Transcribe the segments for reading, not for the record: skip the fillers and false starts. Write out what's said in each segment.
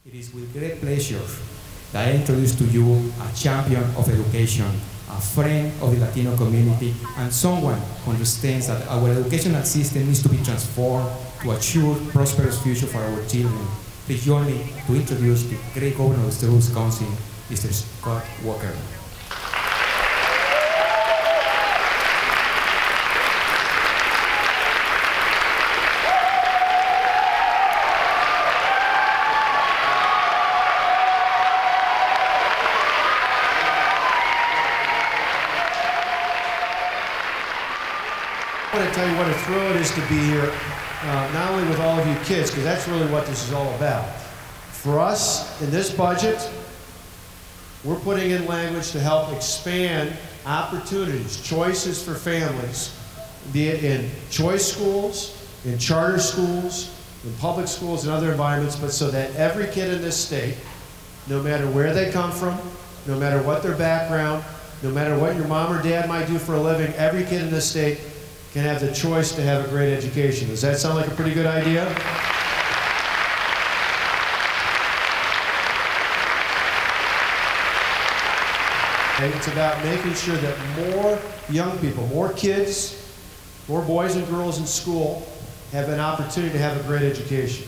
It is with great pleasure that I introduce to you a champion of education, a friend of the Latino community, and someone who understands that our educational system needs to be transformed to assure prosperous future for our children. Please join me to introduce the great governor of the state of Wisconsin, Mr. Scott Walker. I want to tell you what a thrill it is to be here, not only with all of you kids, because that's really what this is all about. For us, in this budget, we're putting in language to help expand opportunities, choices for families, be it in choice schools, in charter schools, in public schools, and other environments, but so that every kid in this state, no matter where they come from, no matter what their background, no matter what your mom or dad might do for a living, every kid in this state can have the choice to have a great education. Does that sound like a pretty good idea? And it's about making sure that more young people, more kids, more boys and girls in school have an opportunity to have a great education.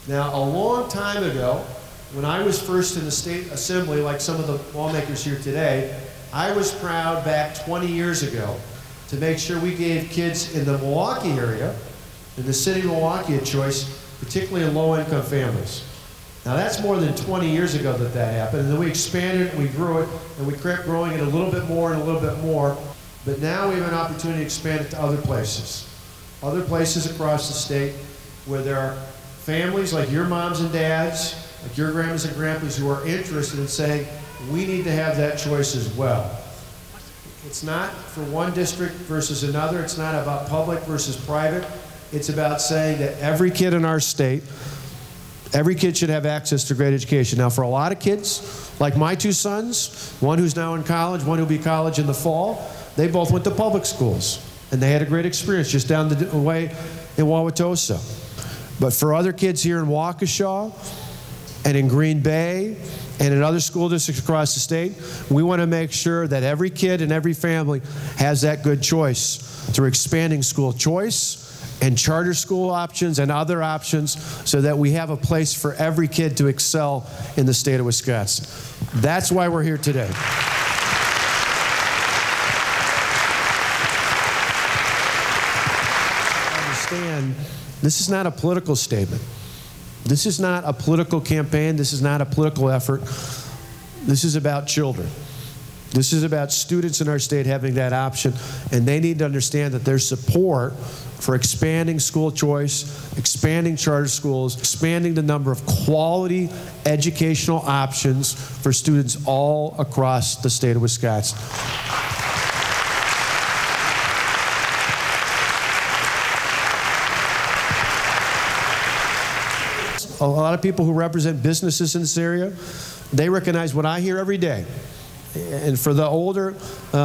Now, a long time ago, when I was first in the state assembly, like some of the lawmakers here today, I was proud back 20 years ago to make sure we gave kids in the Milwaukee area, in the city of Milwaukee, a choice, particularly in low-income families. Now that's more than 20 years ago that that happened, and then we expanded it, we grew it, and we kept growing it a little bit more and a little bit more, but now we have an opportunity to expand it to other places across the state where there are families like your moms and dads, like your grandmas and grandpas who are interested in saying, we need to have that choice as well. It's not for one district versus another. It's not about public versus private. It's about saying that every kid in our state, every kid should have access to great education. Now, for a lot of kids, like my two sons, one who's now in college, one who'll be in college in the fall, they both went to public schools, and they had a great experience just down the way in Wauwatosa. But for other kids here in Waukesha and in Green Bay, and in other school districts across the state, we want to make sure that every kid and every family has that good choice through expanding school choice and charter school options and other options so that we have a place for every kid to excel in the state of Wisconsin. That's why we're here today. Understand, this is not a political statement. This is not a political campaign. This is not a political effort. This is about children. This is about students in our state having that option, and they need to understand that there's support for expanding school choice, expanding charter schools, expanding the number of quality educational options for students all across the state of Wisconsin. A lot of people who represent businesses in this area, they recognize what I hear every day. And for the older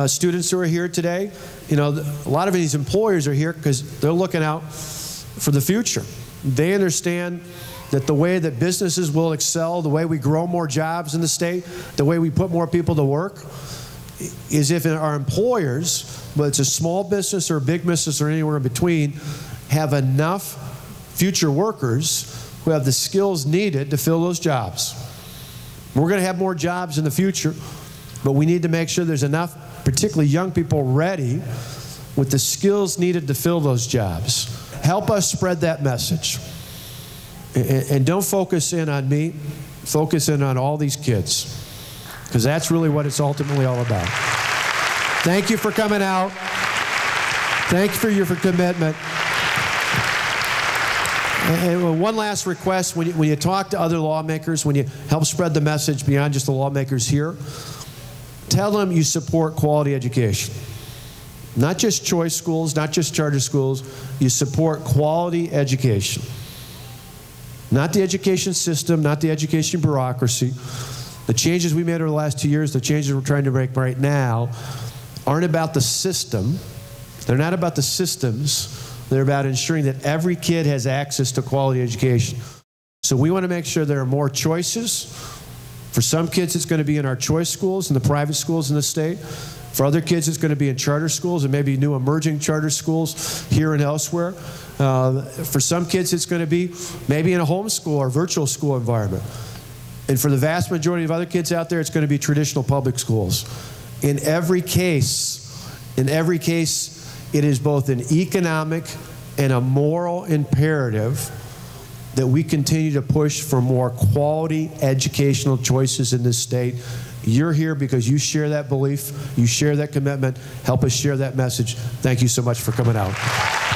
students who are here today, you know, a lot of these employers are here because they're looking out for the future. They understand that the way that businesses will excel, the way we grow more jobs in the state, the way we put more people to work, is if our employers, whether it's a small business or a big business or anywhere in between, have enough future workers who have the skills needed to fill those jobs. We're going to have more jobs in the future, but we need to make sure there's enough, particularly young people, ready with the skills needed to fill those jobs. Help us spread that message. And don't focus in on me, focus in on all these kids, because that's really what it's ultimately all about. Thank you for coming out. Thank you for your commitment. And one last request, when you talk to other lawmakers, when you help spread the message beyond just the lawmakers here, tell them you support quality education. Not just choice schools, not just charter schools, you support quality education. Not the education system, not the education bureaucracy. The changes we made over the last 2 years, the changes we're trying to make right now, aren't about the system. They're not about the systems. They're about ensuring that every kid has access to quality education. So So we want to make sure there are more choices. For some kids, it's going to be in our choice schools and the private schools in the state. For other kids, it's going to be in charter schools and maybe new emerging charter schools here and elsewhere. For some kids, it's going to be maybe in a homeschool or virtual school environment. And for the vast majority of other kids out there, it's going to be traditional public schools. In every case, it is both an economic and a moral imperative that we continue to push for more quality educational choices in this state. You're here because you share that belief, you share that commitment. Help us share that message. Thank you so much for coming out.